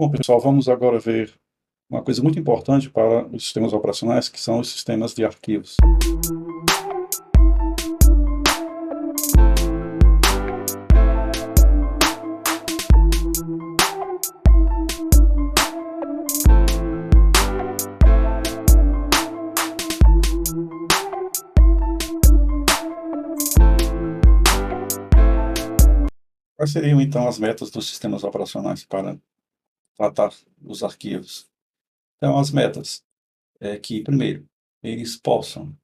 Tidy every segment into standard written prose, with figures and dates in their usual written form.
Bom, pessoal, vamos agora ver uma coisa muito importante para os sistemas operacionais, que são os sistemas de arquivos. Quais seriam, então, as metas dos sistemas operacionais para tratar os arquivos? Então, as metas é que, primeiro, eles possam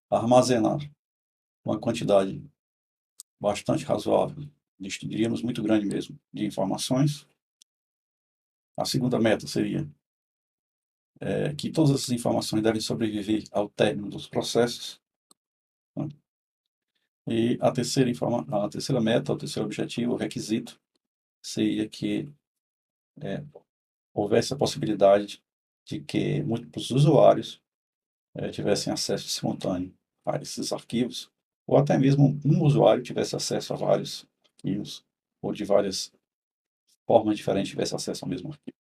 armazenar uma quantidade bastante razoável, diríamos muito grande mesmo, de informações. A segunda meta seria que todas essas informações devem sobreviver ao término dos processos, né? E a terceira meta, o terceiro objetivo, o requisito, seria que houvesse a possibilidade de que múltiplos usuários tivessem acesso simultâneo a esses arquivos, ou até mesmo um usuário tivesse acesso a vários arquivos, ou de várias formas diferentes tivesse acesso ao mesmo arquivo.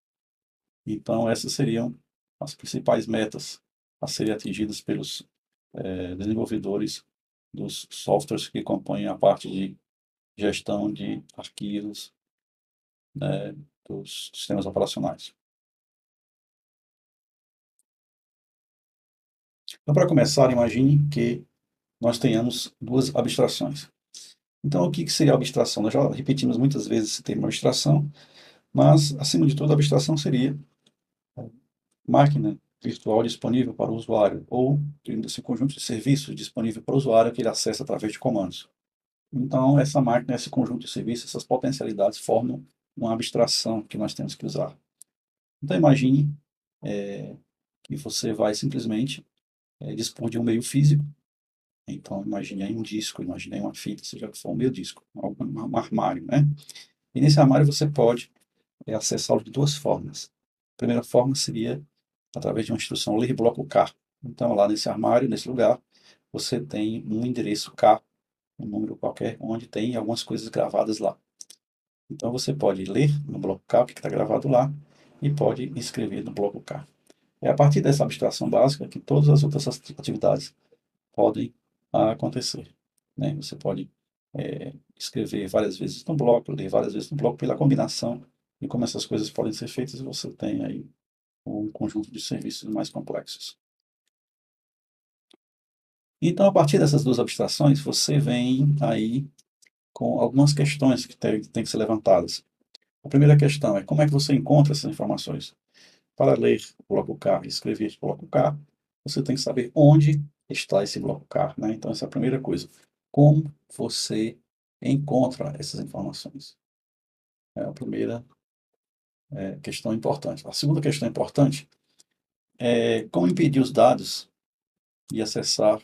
Então, essas seriam as principais metas a serem atingidas pelos desenvolvedores dos softwares que compõem a parte de gestão de arquivos, né, dos sistemas operacionais. Então, para começar, imagine que nós tenhamos duas abstrações. Então, o que seria a abstração? Nós já repetimos muitas vezes esse termo abstração, mas, acima de tudo, a abstração seria máquina virtual disponível para o usuário, ou esse conjunto de serviços disponível para o usuário que ele acessa através de comandos. Então, essa máquina, esse conjunto de serviços, essas potencialidades formam uma abstração que nós temos que usar. Então, imagine que você vai simplesmente dispor de um meio físico. Então, imagine aí um disco, imagine aí uma fita, seja que for um meio disco, um armário, né? E nesse armário você pode acessá-lo de duas formas. A primeira forma seria através de uma instrução ler bloco K. Então, lá nesse armário, nesse lugar, você tem um endereço K, um número qualquer, onde tem algumas coisas gravadas lá. Então, você pode ler no bloco K o que está gravado lá e pode escrever no bloco K. É a partir dessa abstração básica que todas as outras atividades podem acontecer, né? Você pode escrever várias vezes no bloco, ler várias vezes no bloco, pela combinação de como essas coisas podem ser feitas, você tem aí um conjunto de serviços mais complexos. Então, a partir dessas duas abstrações, você vem aí com algumas questões que têm que ser levantadas. A primeira questão é como é que você encontra essas informações? Para ler o bloco K e escrever o bloco K, você tem que saber onde está esse bloco K, né? Então, essa é a primeira coisa. Como você encontra essas informações? É a primeira questão importante. A segunda questão importante é como impedir os dados de acessar,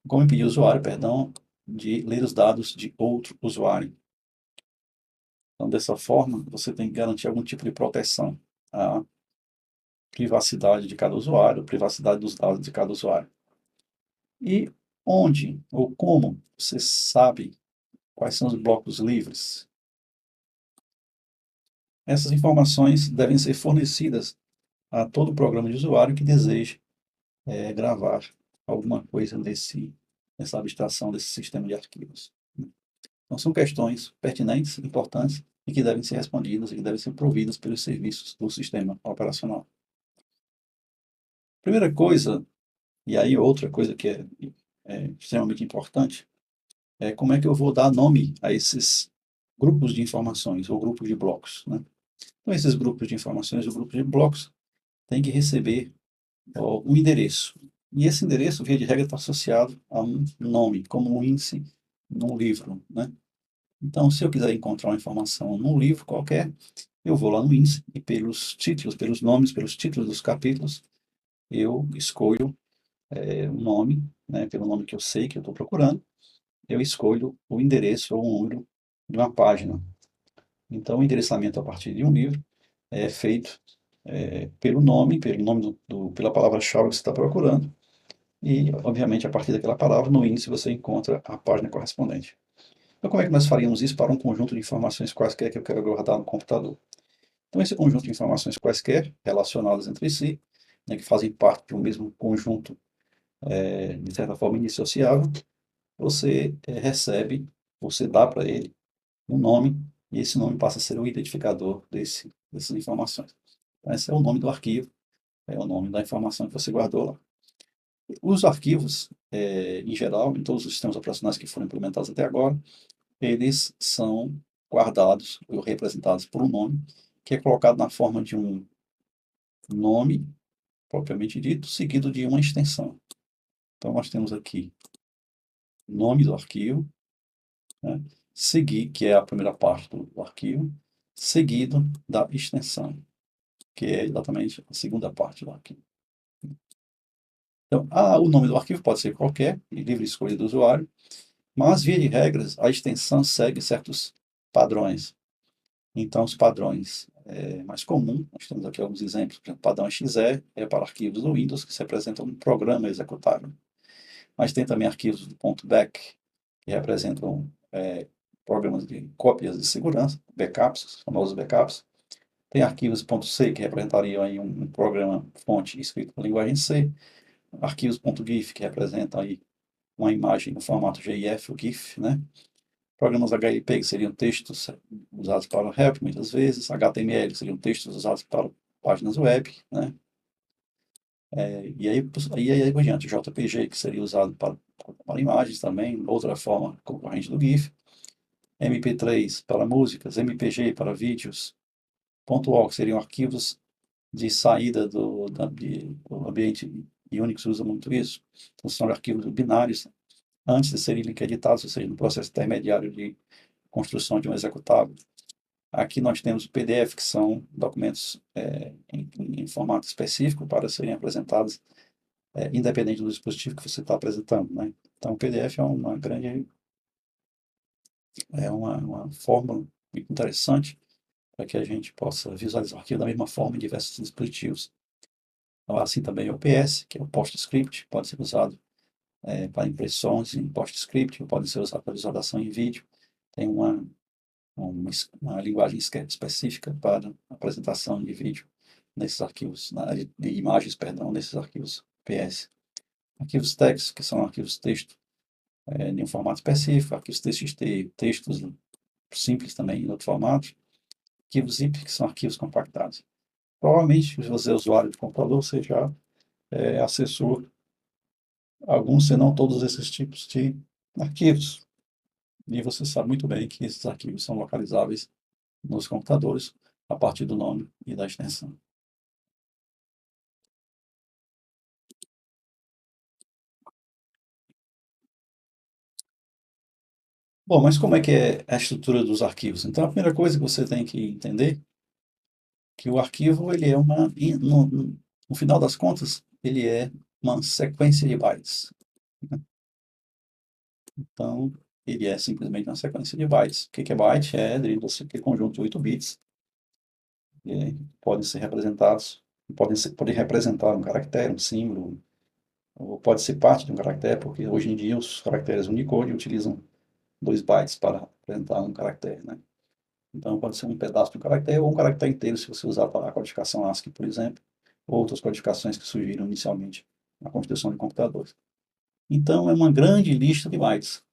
como impedir o usuário, perdão, de ler os dados de outro usuário. Então, dessa forma, você tem que garantir algum tipo de proteção à privacidade de cada usuário, privacidade dos dados de cada usuário. E onde ou como você sabe quais são os blocos livres? Essas informações devem ser fornecidas a todo programa de usuário que deseje gravar alguma coisa nessa abstração desse sistema de arquivos. Então, são questões pertinentes, importantes e que devem ser respondidas e que devem ser providas pelos serviços do sistema operacional. Primeira coisa, e aí outra coisa que é extremamente importante, é como é que eu vou dar nome a esses grupos de informações ou grupos de blocos, né? Então, esses grupos de informações ou grupos de blocos têm que receber um endereço. E esse endereço, via de regra, está associado a um nome, como um índice num livro, né? Então, se eu quiser encontrar uma informação num livro qualquer, eu vou lá no índice e pelos títulos, pelos nomes, pelos títulos dos capítulos, eu escolho o nome, né, pelo nome que eu sei que eu estou procurando, eu escolho o endereço ou o número de uma página. Então, o endereçamento a partir de um livro é feito pelo nome pela palavra-chave que você está procurando, e, obviamente, a partir daquela palavra, no índice você encontra a página correspondente. Então, como é que nós faríamos isso para um conjunto de informações quaisquer que eu quero guardar no computador? Então, esse conjunto de informações quaisquer, relacionadas entre si, né, que fazem parte de um mesmo conjunto, de certa forma, indissociável, você recebe, você dá para ele um nome, e esse nome passa a ser o identificador dessas informações. Então, esse é o nome do arquivo, é o nome da informação que você guardou lá. Os arquivos, em geral, em todos os sistemas operacionais que foram implementados até agora, eles são guardados ou representados por um nome, que é colocado na forma de um nome, propriamente dito, seguido de uma extensão. Então, nós temos aqui o nome do arquivo, né, que é a primeira parte do arquivo, seguido da extensão, que é exatamente a segunda parte do arquivo. Então, o nome do arquivo pode ser qualquer, de livre escolha do usuário, mas, via de regras, a extensão segue certos padrões. Então, os padrões mais comuns, nós temos aqui alguns exemplos. Por exemplo, o padrão XE é para arquivos do Windows que se apresentam no programa executável. Mas tem também arquivos do .back, que representam programas de cópias de segurança, backups, os famosos backups. Tem arquivos .c, que representariam aí um programa fonte escrito na linguagem C. Arquivos .gif, que representam aí uma imagem no formato GIF ou GIF, né? Programas HLP, que seriam textos usados para help, muitas vezes. HTML, que seriam textos usados para páginas web, né? E aí por diante, JPG, que seria usado para imagens também, outra forma concorrente do GIF. MP3 para músicas, MPG para vídeos. .org seriam arquivos de saída do ambiente Unix usa muito isso. Então, são arquivos binários antes de serem link editados, ou seja, no processo intermediário de construção de um executável. Aqui nós temos o PDF, que são documentos em formato específico para serem apresentados, independente do dispositivo que você está apresentando, né? Então, o PDF é uma fórmula muito interessante para que a gente possa visualizar o arquivo da mesma forma em diversos dispositivos. Então, assim também o PS, que é o PostScript, pode ser usado para impressões em PostScript, pode ser usado para visualização em vídeo. Tem uma linguagem específica para apresentação de vídeo nesses arquivos, de imagens, perdão, nesses arquivos PS. Arquivos text, que são arquivos texto em um formato específico, arquivos TXT, textos simples também em outro formato. Arquivos zip, que são arquivos compactados. Provavelmente, se você é usuário de computador, você já acessou alguns, se não todos esses tipos de arquivos. E você sabe muito bem que esses arquivos são localizáveis nos computadores a partir do nome e da extensão. Bom, mas como é que é a estrutura dos arquivos? Então, a primeira coisa que você tem que entender é que o arquivo, ele é no final das contas, ele é uma sequência de bytes. Então, ele é simplesmente uma sequência de bytes. O que é byte? É aquele conjunto de 8 bits, que podem ser representados, podem representar um caractere, um símbolo, ou pode ser parte de um caractere, porque hoje em dia os caracteres Unicode utilizam 2 bytes para representar um caractere, né? Então, pode ser um pedaço de um caractere ou um caractere inteiro, se você usar para a codificação ASCII, por exemplo, ou outras codificações que surgiram inicialmente na construção de computadores. Então, é uma grande lista de bytes,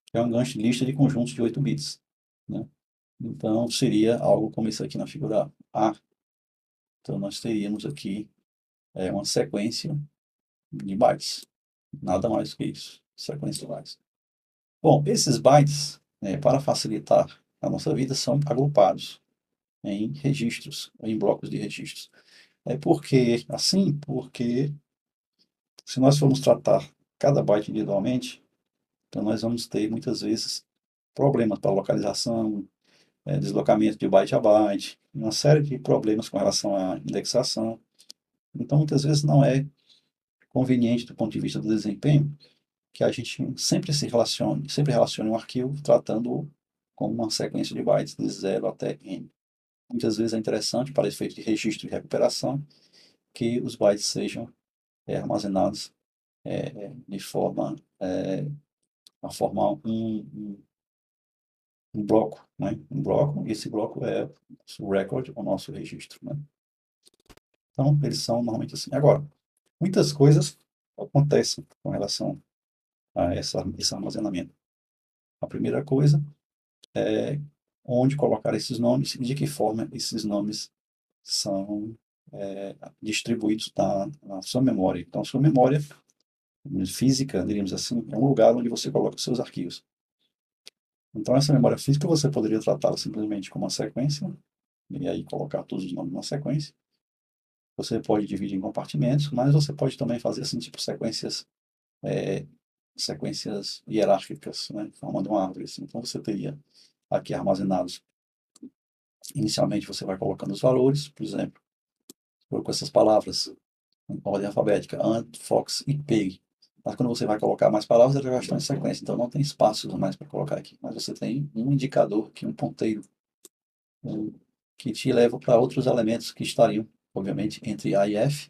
que é uma grande lista de conjuntos de 8 bits, né? Então, seria algo como isso aqui na figura A. Então, nós teríamos aqui uma sequência de bytes, nada mais do que isso, sequência de bytes. Bom, esses bytes, para facilitar a nossa vida, são agrupados em registros, em blocos de registros. Porque se nós formos tratar cada byte individualmente, então nós vamos ter muitas vezes problemas para localização, deslocamento de byte a byte, uma série de problemas com relação à indexação. Então, muitas vezes não é conveniente do ponto de vista do desempenho que a gente sempre relacione um arquivo tratando-o como uma sequência de bytes de 0 até n. Muitas vezes é interessante, para efeito de registro e recuperação, que os bytes sejam armazenados de forma a formar um bloco, né? Um bloco, e esse bloco é o nosso record, o nosso registro, né? Então, eles são normalmente assim. Agora, muitas coisas acontecem com relação a esse armazenamento. A primeira coisa é onde colocar esses nomes e de que forma esses nomes são distribuídos na sua memória. Então, sua memória física, diríamos assim, é um lugar onde você coloca os seus arquivos. Então, essa memória física você poderia tratá-la simplesmente como uma sequência, e aí colocar todos os nomes numa sequência. Você pode dividir em compartimentos, mas você pode também fazer assim, tipo sequências hierárquicas, né, formando uma árvore. Assim. Então, você teria aqui armazenados. Inicialmente, você vai colocando os valores, por exemplo, com essas palavras em ordem alfabética, ant, fox e pig. Mas quando você vai colocar mais palavras, elas já estão em sequência, então não tem espaço mais para colocar aqui. Mas você tem um indicador aqui, um ponteiro, um, que te leva para outros elementos que estariam, obviamente, entre A e F,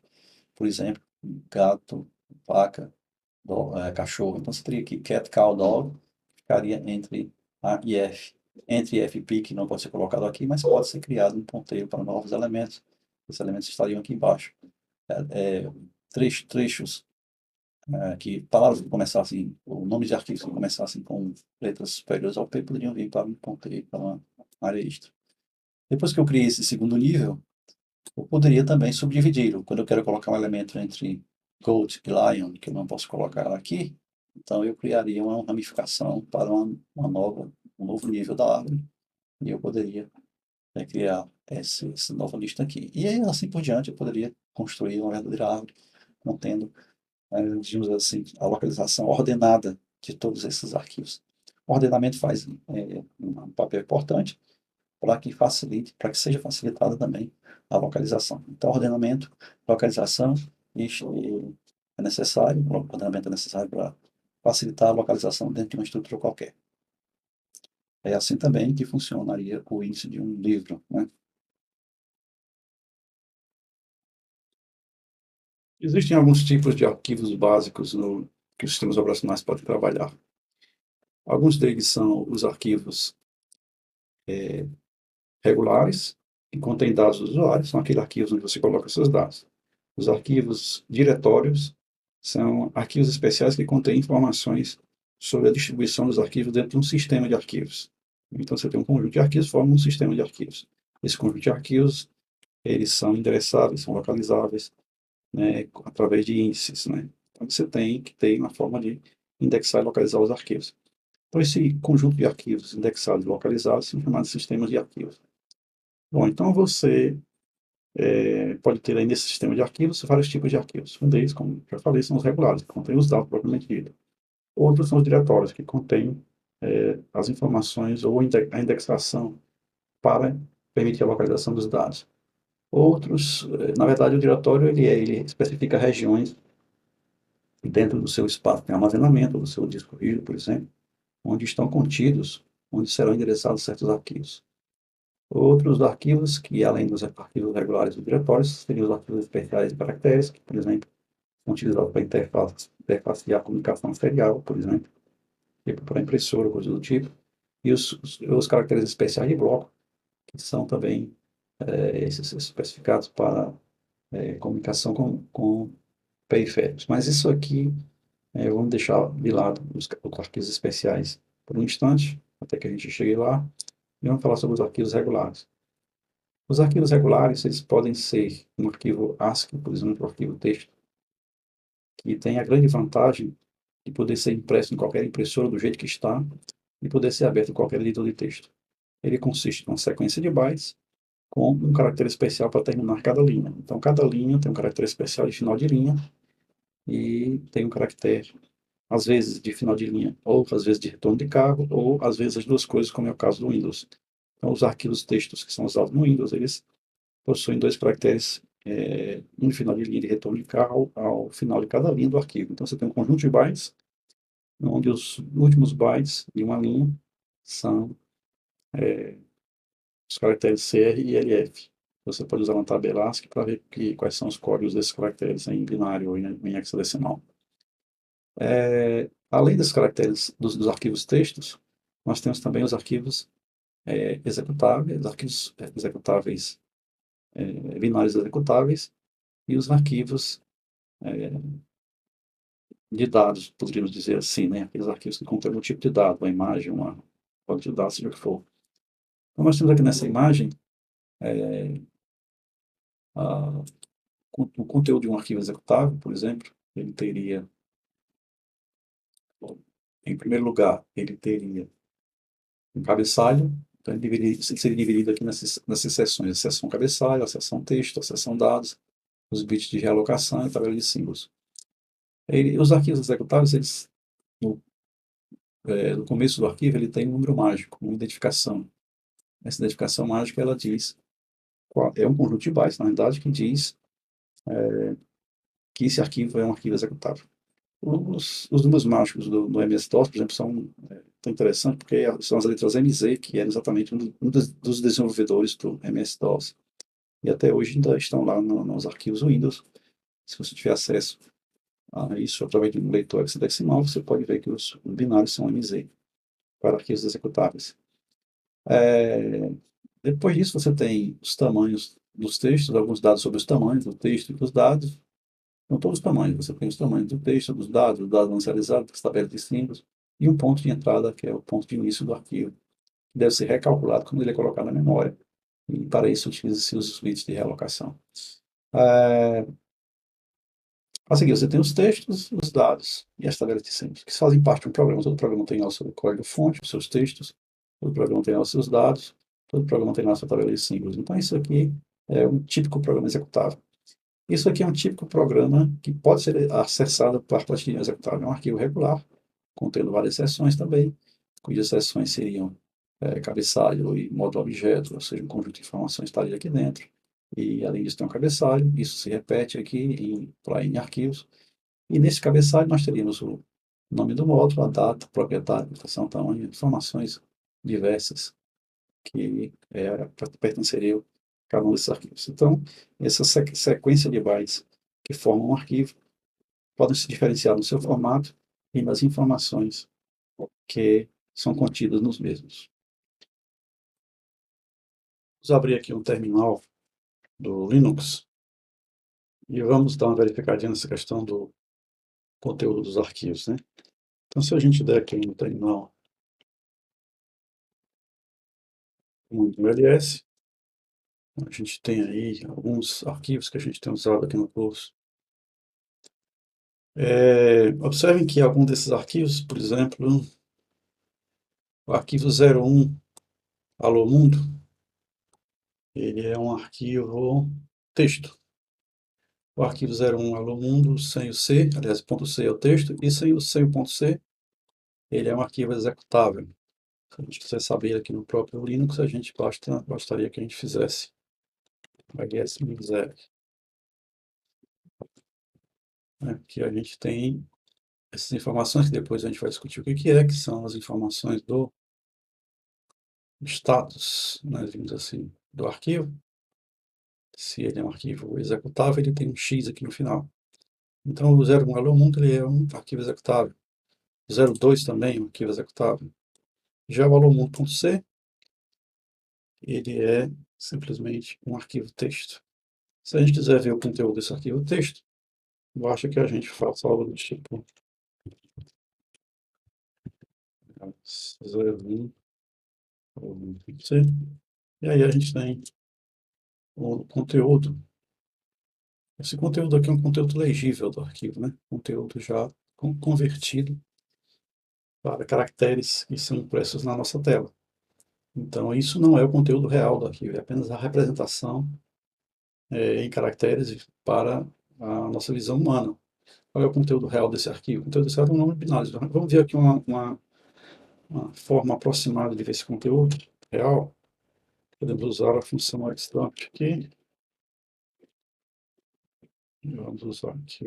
por exemplo, gato, vaca, cachorro. Então você teria aqui cat, cow, dog, ficaria entre A e F. Entre F e P, que não pode ser colocado aqui, mas pode ser criado um ponteiro para novos elementos. Esses elementos estariam aqui embaixo. Trechos, que palavras que começassem, ou nomes de arquivos que começassem com letras superiores ao P poderiam vir para um ponteiro, para uma área extra. Depois que eu criei esse segundo nível, eu poderia também subdividi-lo. Quando eu quero colocar um elemento entre goat e lion, que eu não posso colocar aqui, então eu criaria uma ramificação para um novo nível da árvore, e eu poderia criar essa nova lista aqui. E aí, assim por diante, eu poderia construir uma verdadeira árvore, contendo, digamos assim, a localização ordenada de todos esses arquivos. O ordenamento faz um papel importante, para que seja facilitada também a localização. Então, ordenamento, localização, isso é necessário, o ordenamento é necessário para facilitar a localização dentro de uma estrutura qualquer. É assim também que funcionaria o índice de um livro, né? Existem alguns tipos de arquivos básicos que os sistemas operacionais podem trabalhar. Alguns deles são os arquivos regulares, que contêm dados do usuário, são aqueles arquivos onde você coloca seus dados. Os arquivos diretórios são arquivos especiais que contêm informações sobre a distribuição dos arquivos dentro de um sistema de arquivos. Então, você tem um conjunto de arquivos, forma um sistema de arquivos. Esse conjunto de arquivos, eles são endereçáveis, são localizáveis, né, através de índices, né? Então, você tem que ter uma forma de indexar e localizar os arquivos. Então, esse conjunto de arquivos indexados e localizados são chamados de sistemas de arquivos. Bom, então você pode ter aí nesse sistema de arquivos vários tipos de arquivos. Um deles, como já falei, são os regulares, que contêm os dados propriamente dito. Outros são os diretórios, que contêm as informações ou a indexação para permitir a localização dos dados. Outros, na verdade, o diretório ele especifica regiões dentro do seu espaço de armazenamento, do seu disco rígido, por exemplo, onde estão contidos, onde serão endereçados certos arquivos. Outros arquivos, que além dos arquivos regulares dos diretórios, seriam os arquivos especiais de caracteres, que, por exemplo, são utilizados para interfacear a comunicação serial, por exemplo, tipo para impressora, coisa do tipo. E os caracteres especiais de bloco, que são também esses especificados para comunicação com periféricos. Mas isso aqui, vamos deixar de lado os arquivos especiais por um instante, até que a gente chegue lá, e vamos falar sobre os arquivos regulares. Os arquivos regulares, eles podem ser um arquivo ASCII, por exemplo, um arquivo texto, que tem a grande vantagem de poder ser impresso em qualquer impressora do jeito que está e poder ser aberto em qualquer editor de texto. Ele consiste em uma sequência de bytes com um caractere especial para terminar cada linha. Então, cada linha tem um caractere especial de final de linha e tem um caractere, às vezes, de final de linha, ou às vezes de retorno de cargo, ou às vezes as duas coisas, como é o caso do Windows. Então, os arquivos textos que são usados no Windows, eles possuem dois caracteres, um final de linha de retorno de carro ao final de cada linha do arquivo. Então, você tem um conjunto de bytes, onde os últimos bytes de uma linha são os caracteres CR e LF. Você pode usar uma tabela ASCII para ver quais são os códigos desses caracteres em binário ou em hexadecimal. Além dos caracteres dos arquivos textos, nós temos também os arquivos executáveis, arquivos executáveis, binários executáveis, e os arquivos de dados, poderíamos dizer assim, né? Aqueles arquivos que contêm um tipo de dado, uma imagem, uma banco de dados, seja o que for. Então, nós temos aqui nessa imagem a, o conteúdo de um arquivo executável, por exemplo, ele teria, em primeiro lugar, ele teria um cabeçalho, então ele seria dividido aqui nessas seções, a seção cabeçalho, a seção texto, a seção dados, os bits de realocação e a tabela de símbolos. Os arquivos executáveis, eles, no começo do arquivo, ele tem um número mágico, uma identificação. Essa identificação mágica, ela diz, é um conjunto de bytes, na verdade, que diz que esse arquivo é um arquivo executável. Os números mágicos do MS-DOS, por exemplo, são tão interessantes porque são as letras MZ, que eram exatamente um dos desenvolvedores do MS-DOS. E até hoje ainda estão lá nos arquivos Windows. Se você tiver acesso a isso através de um leitor hexadecimal, você pode ver que os binários são MZ para arquivos executáveis. Depois disso, você tem os tamanhos dos textos, alguns dados sobre os tamanhos do texto e dos dados. Então, todos os tamanhos. Você tem os tamanhos do texto, dos dados inicializados, das tabelas de símbolos, e um ponto de entrada, que é o ponto de início do arquivo, que deve ser recalculado quando ele é colocado na memória. E para isso, utiliza-se os bits de realocação. A seguir, você tem os textos, os dados e as tabelas de símbolos, que fazem parte de um programa. Todo programa tem lá o seu código-fonte, os seus textos, todo programa tem lá os seus dados, todo programa tem lá a sua tabela de símbolos. Então, isso aqui é um típico programa executável. Isso aqui é um típico programa que pode ser acessado por plantilha executável. É um arquivo regular, contendo várias seções também, cujas seções seriam cabeçalho e módulo objeto, ou seja, um conjunto de informações estaria aqui dentro. E, além disso, tem um cabeçalho, isso se repete aqui em arquivos. E nesse cabeçalho nós teríamos o nome do módulo, a data, proprietário, rotação, tamanho, informações diversas que pertenceriam a cada um desses arquivos. Então, essa sequência de bytes que formam um arquivo podem se diferenciar no seu formato e nas informações que são contidas nos mesmos. Vamos abrir aqui um terminal do Linux e vamos dar uma verificadinha nessa questão do conteúdo dos arquivos, né? Então, se a gente der aqui no terminal um ls, a gente tem aí alguns arquivos que a gente tem usado aqui no curso. Observem que algum desses arquivos, por exemplo, o arquivo 01 Alô Mundo, ele é um arquivo texto. O arquivo 01 Alô Mundo sem o C, aliás, ponto .c é o texto, e sem o ponto .c, ele é um arquivo executável. Se a gente quiser saber aqui no próprio Linux, a gente bastaria que a gente fizesse ls -exec, né? Que a gente tem essas informações que depois a gente vai discutir o que são as informações do status, né, digamos assim, do arquivo. Se ele é um arquivo executável, ele tem um X aqui no final. Então, o 01 Hello Mundo ele é um arquivo executável. O 02 também é um arquivo executável. Já o Hello Mundo.c, ele é simplesmente um arquivo texto. Se a gente quiser ver o conteúdo desse arquivo texto, basta que a gente faça algo do tipo 01 Hello Mundo.c, e aí a gente tem o conteúdo. Esse conteúdo aqui é um conteúdo legível do arquivo, né? Conteúdo já convertido para caracteres que são impressos na nossa tela. Então, isso não é o conteúdo real do arquivo, é apenas a representação em caracteres para a nossa visão humana. Qual é o conteúdo real desse arquivo? O conteúdo desse arquivo é um número binário. Vamos ver aqui uma forma aproximada de ver esse conteúdo real. Podemos usar a função extract aqui. Vamos usar aqui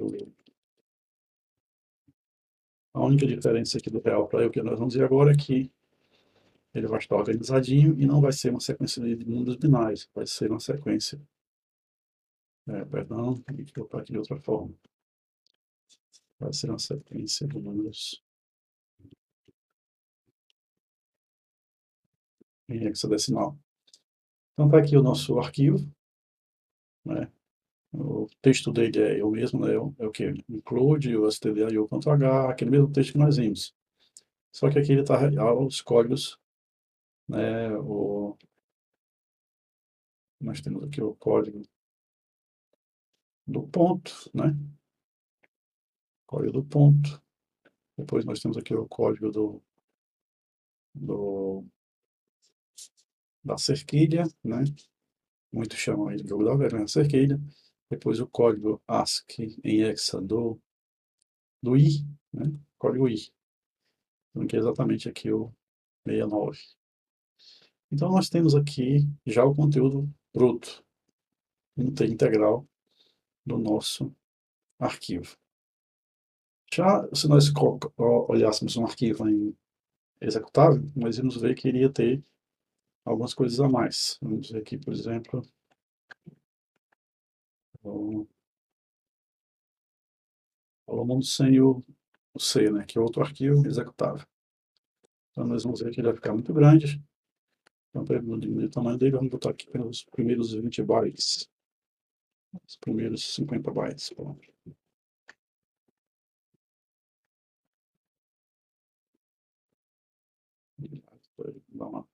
a única diferença aqui do real para o que nós vamos ver agora é que ele vai estar organizadinho e não vai ser uma sequência de números binários, vai ser uma sequência, perdão, tem que botar aqui de outra forma, vai ser uma sequência de números em hexadecimal. Então está aqui o nosso arquivo, né? O texto dele é o mesmo, né? É o que? Include o stdio.h, aquele mesmo texto que nós vimos. Só que aqui ele está os códigos, né? Nós temos aqui o código do ponto, né? Código do ponto. Depois nós temos aqui o código do, da cerquilha, né? Muitos chamam aí de jogo da velha, né? Cerquilha. Depois o código ASCII em hexa do I, né? Código I. Então, que é exatamente aqui o 69. Então, nós temos aqui já o conteúdo bruto, integral do nosso arquivo. Já se nós olhássemos um arquivo em executável, nós íamos ver que iria ter algumas coisas a mais. Vamos ver aqui, por exemplo, o mundo sem o C, né, que é outro arquivo executável. Então, nós vamos ver que ele vai ficar muito grande. Então, para diminuir o tamanho dele, vamos botar aqui os primeiros 20 bytes. Os primeiros 50 bytes. Pronto. Dá uma...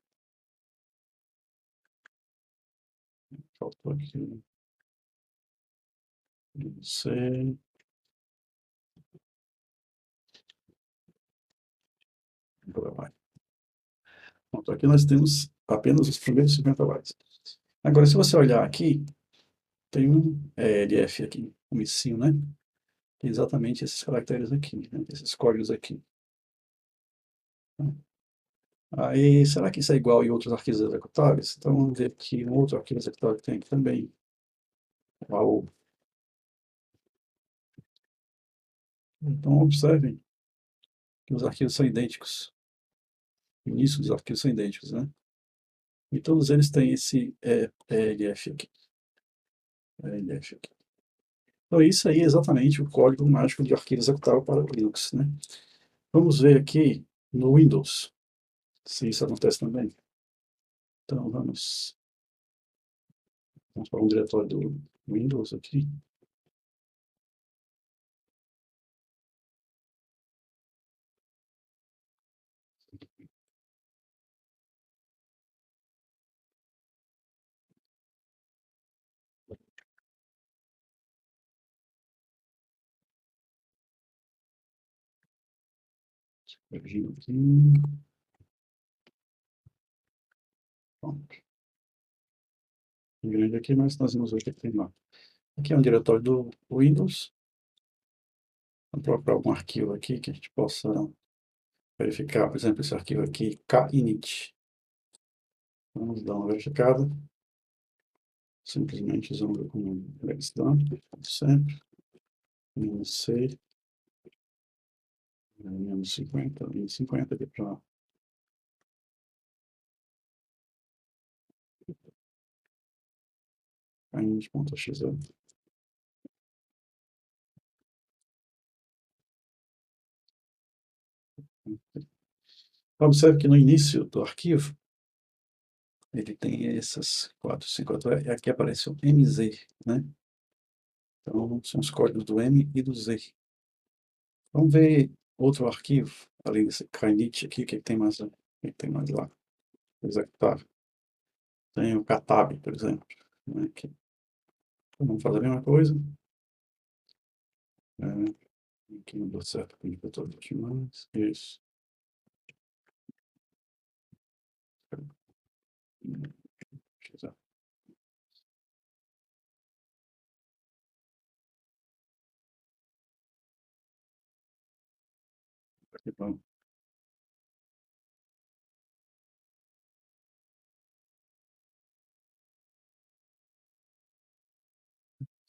Faltou aqui. Não sei. Agora vai. Pronto, aqui nós temos apenas os primeiros 50 bytes. Agora, se você olhar aqui, tem um LF aqui, um missinho, né? Que é exatamente esses caracteres aqui, né? Esses códigos aqui. Aí, será que isso é igual em outros arquivos executáveis? Então, vamos ver aqui um outro arquivo executável que tem aqui também. AO. Então, observem que os arquivos são idênticos. O início dos arquivos são idênticos, né? E todos eles têm esse ELF aqui. ELF aqui. Então, isso aí é exatamente o código mágico de arquivo executável para o Linux, né? Vamos ver aqui no Windows, se isso acontece também. Então, vamos para um diretório do Windows aqui. Aqui. Pronto. Grande aqui, mas nós vamos ver o que tem lá. Aqui é um diretório do Windows. Vou procurar algum arquivo aqui que a gente possa verificar. Por exemplo, esse arquivo aqui, kinit. Vamos dar uma verificada. Simplesmente usando como exdump, sempre. -c, -50, -50 aqui para kinit.exe. Observe que no início do arquivo, ele tem essas 4, 5, 4, e aqui aparece o MZ, né? Então, são os códigos do M e do Z. Vamos ver outro arquivo, além desse kinit aqui, o que tem mais, tem mais lá? Executável. Tem o katab, por exemplo, né? Que vamos fazer a mesma coisa. Aqui não deu certo com o indicador de mais. Isso. Aqui, pronto.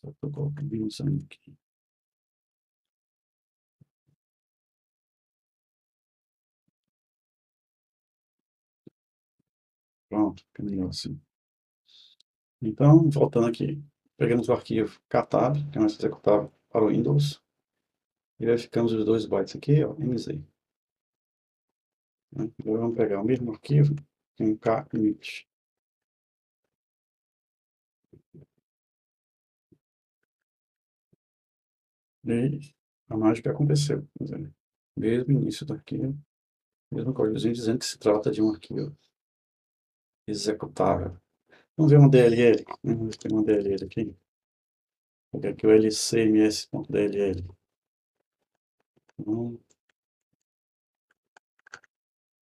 Só estou colocando aqui. Pronto, caminhou assim. Então, voltando aqui, pegamos o arquivo katab, que é mais executável para o Windows, e verificamos os 2 bytes aqui, ó, MZ. Né? Agora vamos pegar o mesmo arquivo com K init. E a mágica aconteceu. Quer dizer, desde o início do arquivo, mesmo códigozinho dizendo que se trata de um arquivo executável. Vamos ver uma DLL. Vamos ver se tem uma DLL aqui. Vou pegar aqui o lcms.dll. Então,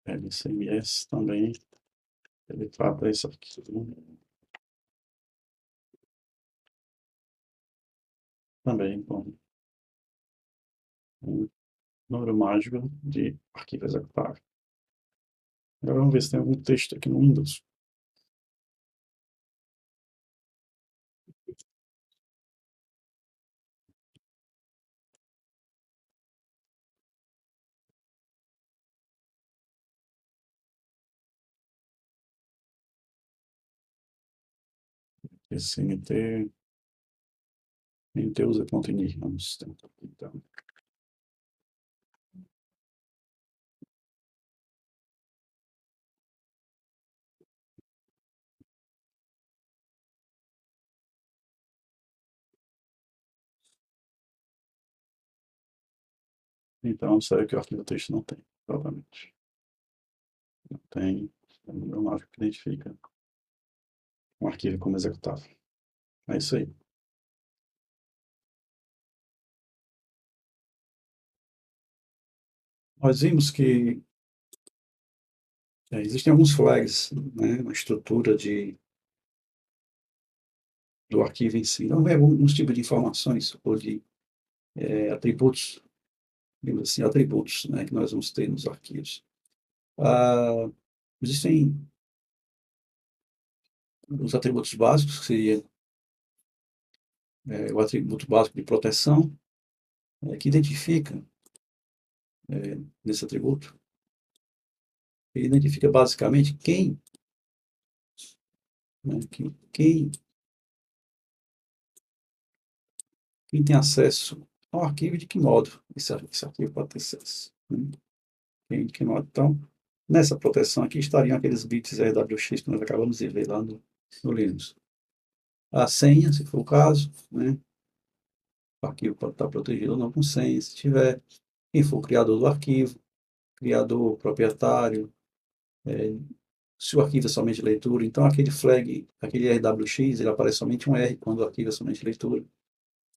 lcms também, ele trata isso aqui. Também com um número mágico de arquivo executável. Agora vamos ver se tem algum texto aqui no Windows. Esse NT usa.ini no sistema. Então, será que o arquivo texto não tem? Provavelmente. Não tem. É o número mágico que identifica um arquivo como executável. É isso aí. Nós vimos que existem alguns flags, né, na estrutura do arquivo em si. Então, é alguns tipos de informações ou de atributos, digamos assim, atributos, né, que nós vamos ter nos arquivos. Ah, existem os atributos básicos, que seria o atributo básico de proteção, que identifica, nesse atributo, ele identifica basicamente quem, né, quem tem acesso ao arquivo e de que modo esse arquivo pode ter acesso. Né? De que modo. Então, nessa proteção aqui estariam aqueles bits RWX que nós acabamos de ver lá no Linux. A senha, se for o caso, né? O arquivo pode estar protegido ou não com senha, se tiver. Quem for o criador do arquivo, criador, proprietário, se o arquivo é somente leitura, então aquele flag, aquele RWX, ele aparece somente um R quando o arquivo é somente leitura.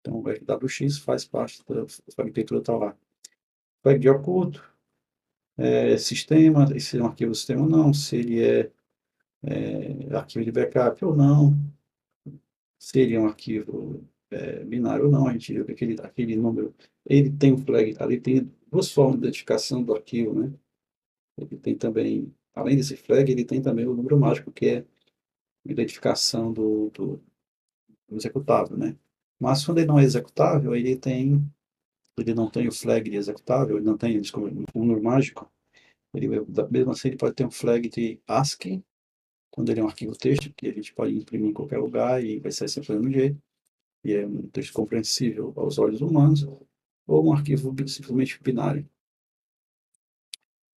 Então o RWX faz parte da flag de leitura, está lá. Flag de oculto, sistema, se é um arquivo sistema ou não, se ele arquivo de backup ou não, se ele é um arquivo binário ou não, a gente viu que aquele número, ele tem um flag, ali tem duas formas de identificação do arquivo, né? Ele tem também, além desse flag, ele tem também o número mágico, que é a identificação do executável, né? Mas quando ele não é executável, ele não tem o flag de executável, ele não tem, desculpa, um número mágico, ele, mesmo assim ele pode ter um flag de ASCII, quando ele é um arquivo texto, que a gente pode imprimir em qualquer lugar e vai sair sempre do mesmo jeito, e é um texto compreensível aos olhos humanos, ou um arquivo simplesmente binário.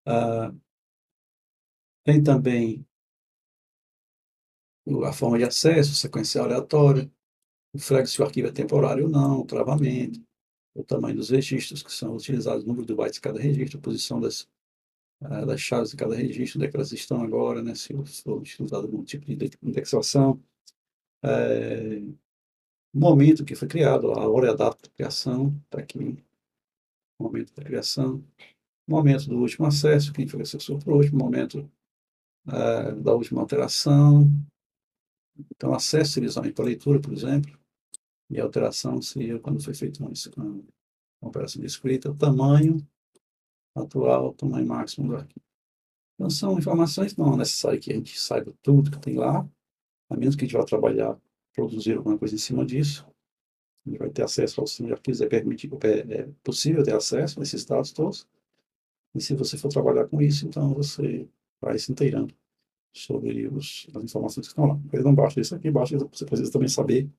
Ah, tem também a forma de acesso, sequencial aleatória, o flag se o arquivo é temporário ou não, o travamento, o tamanho dos registros que são utilizados, o número de bytes de cada registro, a posição das chaves de cada registro, onde é que elas estão agora, né, se for utilizado algum tipo de indexação, o momento que foi criado, a hora e a data da criação, está aqui, o momento da criação, o momento do último acesso, quem foi acessor por último, momento da última alteração, então acesso seria somente para leitura, por exemplo, e a alteração seria quando foi feita uma operação de escrita, o tamanho atual, o tamanho máximo do arquivo. Então, são informações que não é necessário que a gente saiba tudo que tem lá, a menos que a gente vá trabalhar, produzir alguma coisa em cima disso. A gente vai ter acesso ao sistema de arquivos, é possível ter acesso a esses dados todos. E se você for trabalhar com isso, então você vai se inteirando sobre as informações que estão lá. Mas não basta isso aqui, basta você precisa também saber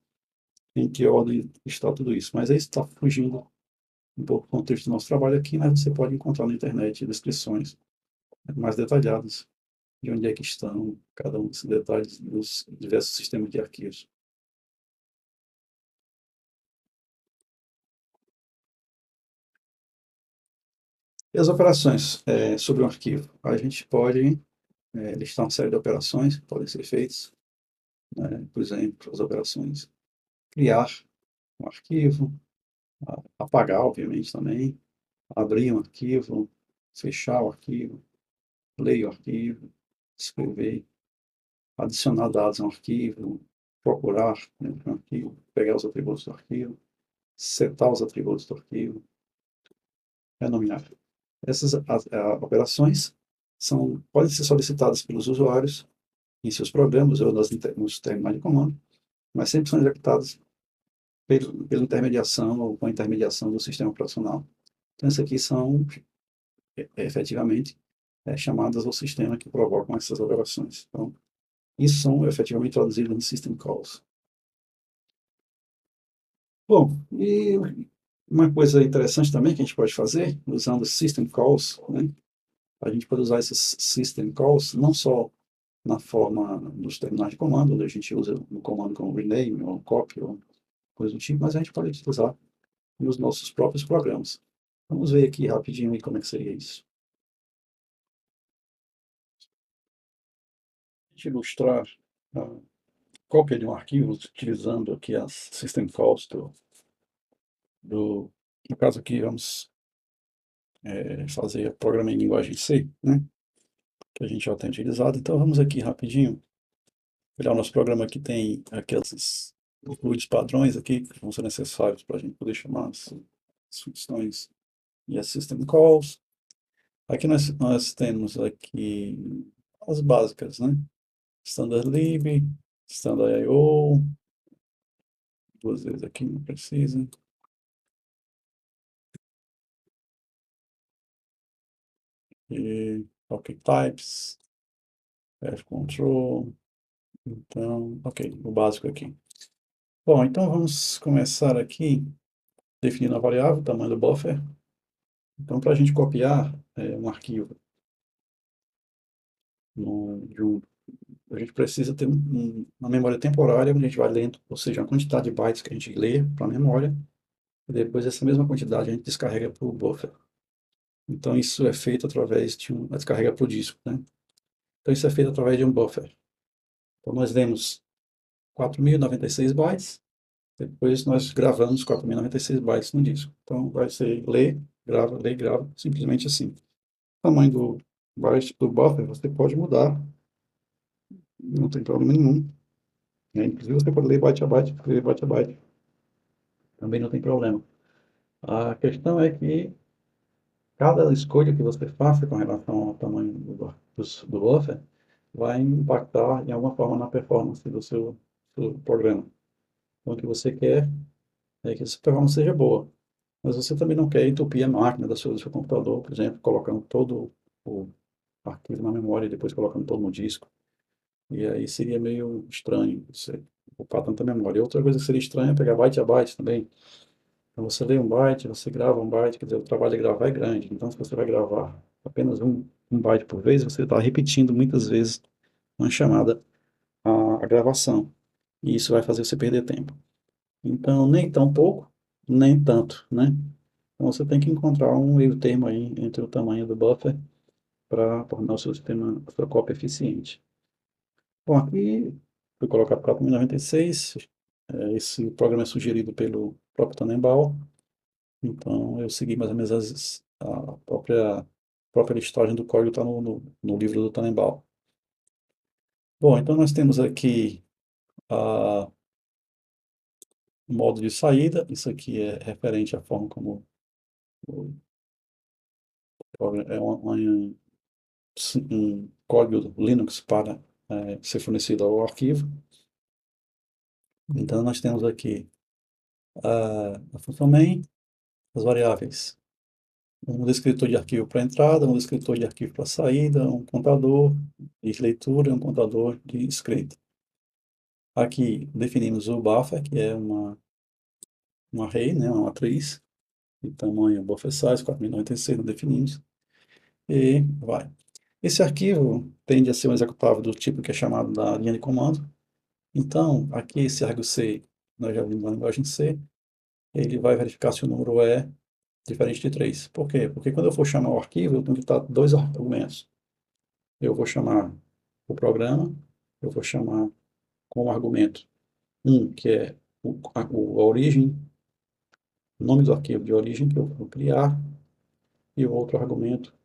em que ordem está tudo isso. Mas aí está fugindo um pouco do contexto do nosso trabalho aqui, mas você pode encontrar na internet descrições mais detalhadas de onde é que estão cada um desses detalhes dos diversos sistemas de arquivos. E as operações sobre um arquivo? A gente pode listar uma série de operações que podem ser feitas, né? Por exemplo, as operações criar um arquivo, apagar, obviamente, também, abrir um arquivo, fechar o arquivo, ler o arquivo, escrever, adicionar dados a um arquivo, procurar dentro de um arquivo, pegar os atributos do arquivo, setar os atributos do arquivo, renominar. Essas operações podem ser solicitadas pelos usuários em seus programas ou nos terminais de comando, mas sempre são executadas pela intermediação ou com a intermediação do sistema operacional. Então, essas aqui são, efetivamente, chamadas ao sistema que provocam essas operações. Então, isso são efetivamente traduzidos em System Calls. Bom, e uma coisa interessante também que a gente pode fazer, usando System Calls, né? A gente pode usar esses System Calls não só na forma dos terminais de comando, onde a gente usa um comando como rename ou copy ou coisa do tipo, mas a gente pode utilizar nos nossos próprios programas. Vamos ver aqui rapidinho aí como é que seria isso. A gente ilustrar a cópia de um arquivo utilizando aqui as System Calls no caso aqui, vamos fazer programa em linguagem C, né? Que a gente já tem utilizado. Então vamos aqui rapidinho olhar o nosso programa que tem aqueles fluidos padrões aqui que vão ser necessários para a gente poder chamar as funções e as system calls. Aqui nós temos aqui as básicas, né? Standard lib, standard IO, duas vezes aqui, não precisa. E ok types, fcontrol. Então, ok, o básico aqui. Bom, então vamos começar aqui definindo a variável, o tamanho do buffer. Então, para a gente copiar um arquivo de um, a gente precisa ter uma memória temporária, onde a gente vai lendo, ou seja, a quantidade de bytes que a gente lê para a memória, e depois essa mesma quantidade a gente descarrega para o buffer. Então, isso é feito através de uma descarrega para o disco, né? Então, isso é feito através de um buffer. Então, nós lemos 4.096 bytes, depois nós gravamos 4.096 bytes no disco. Então, vai ser lê, grava, simplesmente assim. O tamanho do buffer você pode mudar, não tem problema nenhum. Inclusive, você pode ler byte a byte, escrever byte a byte. Também não tem problema. A questão é que cada escolha que você faça com relação ao tamanho do buffer vai impactar em alguma forma na performance do programa. Então, o que você quer é que essa performance seja boa. Mas você também não quer entupir a máquina do seu computador, por exemplo, colocando todo o arquivo na memória e depois colocando todo no disco. E aí seria meio estranho você ocupar tanta memória. E outra coisa que seria estranha é pegar byte a byte também. Então você lê um byte, você grava um byte, quer dizer, o trabalho de gravar é grande. Então, se você vai gravar apenas um byte por vez, você está repetindo muitas vezes uma chamada à gravação. E isso vai fazer você perder tempo. Então, nem tão pouco, nem tanto, né? Então, você tem que encontrar um meio termo aí entre o tamanho do buffer para tornar o seu sistema, a sua cópia eficiente. Bom, aqui fui colocar 4.096. Esse programa é sugerido pelo próprio Tannenbaum. Então, eu segui mais ou menos a própria listagem do código está no livro do Tannenbaum. Bom, então nós temos aqui o modo de saída. Isso aqui é referente à forma como é um código Linux para ser fornecido ao arquivo. Então, nós temos aqui a função main, as variáveis, um descritor de arquivo para entrada, um descritor de arquivo para saída, um contador de leitura e um contador de escrita. Aqui definimos o buffer, que é um array, né, uma matriz, de tamanho buffer size 4.096, não definimos, e vai. Esse arquivo tende a ser um executável do tipo que é chamado da linha de comando. Então, aqui esse arquivo C, nós já vimos na linguagem C, ele vai verificar se o número é diferente de 3. Por quê? Porque quando eu for chamar o arquivo, eu tenho que dar dois argumentos. Eu vou chamar o programa, eu vou chamar como argumento um, que é a origem, o nome do arquivo de origem que eu vou criar, e o outro argumento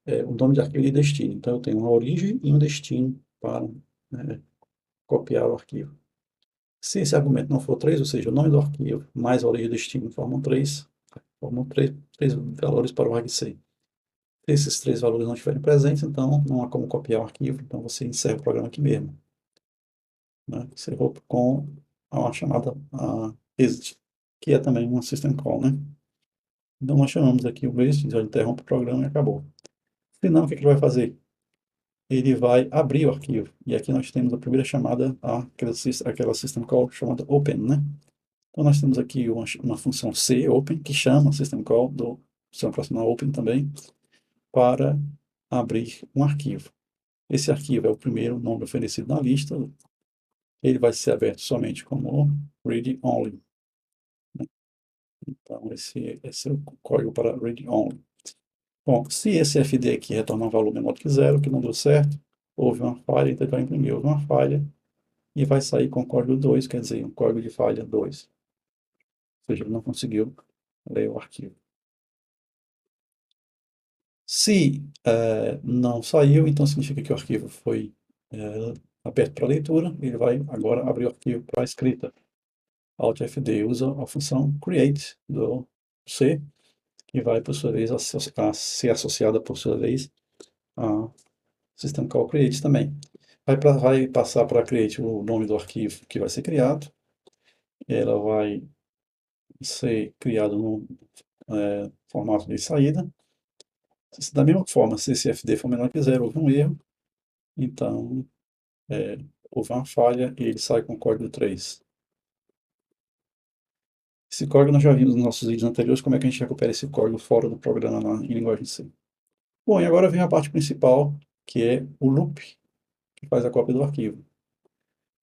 é o nome de arquivo de destino. Então, eu tenho uma origem e um destino para copiar o arquivo. Se esse argumento não for 3, ou seja, o nome do arquivo mais a origem e o destino formam três valores para o arquivo C. Se esses três valores não estiverem presentes, então não há como copiar o arquivo, então você encerra o programa aqui mesmo. Né? Encerrou com a chamada exit, que é também uma system call. Né? Então nós chamamos aqui o exit, já interrompe o programa e acabou. Se não, o que ele vai fazer? Ele vai abrir o arquivo. E aqui nós temos a primeira chamada, aquela system call chamada open. Né? Então nós temos aqui uma função C, open, que chama system call do sistema operacional open também, para abrir um arquivo. Esse arquivo é o primeiro nome oferecido na lista. Ele vai ser aberto somente como read-only. Então, esse é o código para read-only. Bom, se esse fd aqui retornar um valor menor que zero, que não deu certo, houve uma falha, então ele vai imprimir, houve uma falha, e vai sair com código 2, quer dizer, um código de falha 2. Ou seja, ele não conseguiu ler o arquivo. Se não saiu, então significa que o arquivo foi aberto para leitura, ele vai agora abrir o arquivo para escrita. Alt Fd usa a função create do C, que vai, por sua vez, ser associada, por sua vez, a system call create também. Vai passar para create o nome do arquivo que vai ser criado, ela vai ser criado no formato de saída. Da mesma forma, se esse fd for menor que zero, houve um erro, então houve uma falha e ele sai com o código 3. Esse código nós já vimos nos nossos vídeos anteriores, como é que a gente recupera esse código fora do programa em linguagem C. Bom, e agora vem a parte principal, que é o loop, que faz a cópia do arquivo.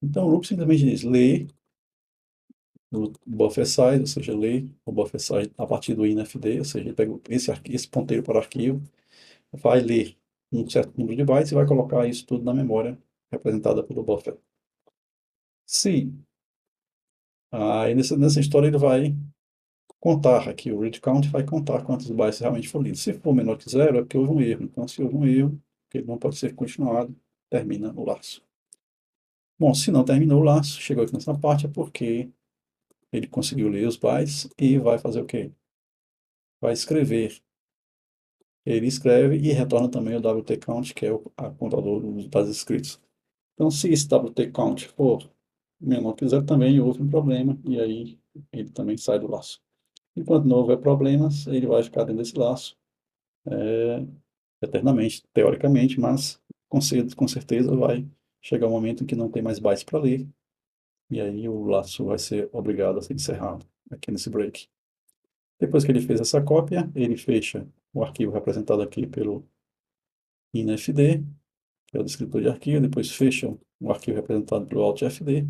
Então, o loop simplesmente diz lê o buffer size, ou seja, lê o buffer size a partir do infd, ou seja, ele pega esse ponteiro para o arquivo, vai ler um certo número de bytes e vai colocar isso tudo na memória representada pelo buffer. Se aí nessa história ele vai contar aqui, o read count vai contar quantos bytes realmente foram lidos. Se for menor que zero, é porque houve um erro. Então, se houve um erro, que ele não pode ser continuado, termina o laço. Bom, se não terminou o laço, chegou aqui nessa parte, é porque ele conseguiu ler os bytes e vai fazer o quê? Vai escrever. Ele escreve e retorna também o WT count, que é o contador dos dados escritos. Então, se esse WT count for menor que zero, também houve um problema, e aí ele também sai do laço. Enquanto não houver problemas, ele vai ficar dentro desse laço eternamente, teoricamente, mas com certeza vai chegar um momento em que não tem mais bytes para ler, e aí o laço vai ser obrigado a ser encerrado aqui nesse break. Depois que ele fez essa cópia, ele fecha o arquivo representado aqui pelo infd, que é o descritor de arquivo, depois fecha o arquivo representado pelo altfd,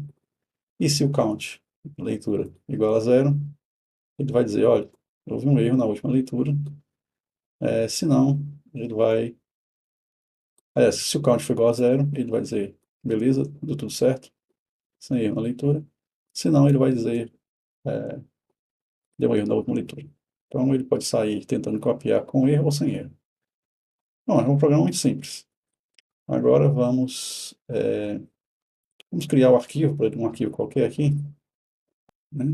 e se o count, leitura, igual a zero, ele vai dizer, olha, houve um erro na última leitura, se não, ele vai se o count for igual a zero, ele vai dizer, beleza, deu tudo certo, sem erro na leitura. Se não, ele vai dizer, é, deu um erro na última leitura. Então, ele pode sair tentando copiar com erro ou sem erro. Bom, é um programa muito simples. Agora vamos criar o arquivo, um arquivo qualquer aqui. Né?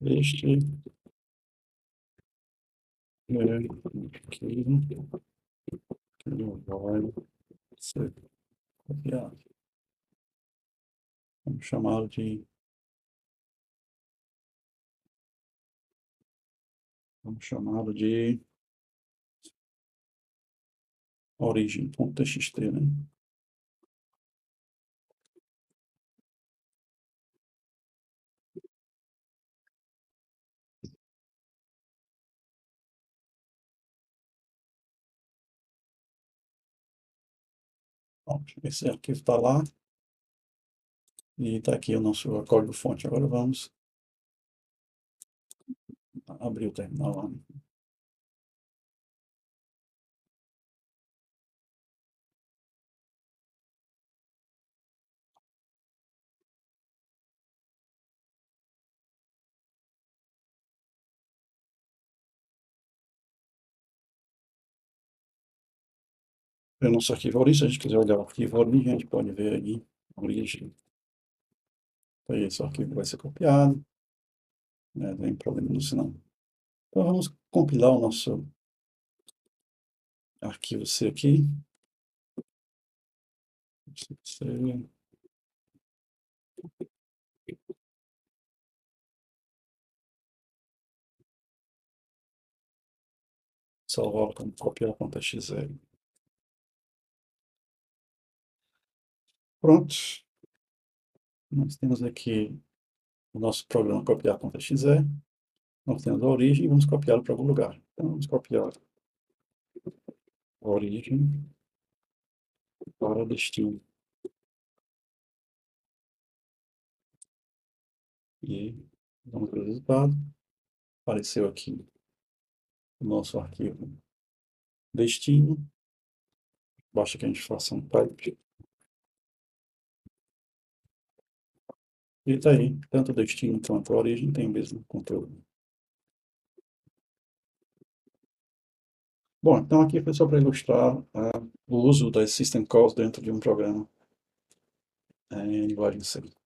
Este é o arquivo que vai ser copiado. Vamos chamá-lo de origem.txt, né? Pronto, esse arquivo está lá e está aqui o nosso código-fonte. Agora vamos abrir o terminal lá. É o nosso arquivo origem. Se a gente quiser olhar o arquivo origem, a gente pode ver aí origem. Aí esse arquivo vai ser copiado, né? Não tem problema nisso não. Então vamos compilar o nosso arquivo C aqui. C, salvar como copiar.exe. Pronto. Nós temos aqui o nosso programa copiar.exe. Nós temos a origem e vamos copiá-lo para algum lugar. Então vamos copiar a origem para destino. E vamos ver o resultado. Apareceu aqui o nosso arquivo destino. Basta que a gente faça um pipe. E está aí, tanto o destino quanto a origem tem o mesmo conteúdo. Bom, então aqui foi só para ilustrar o uso das system calls dentro de um programa em linguagem C.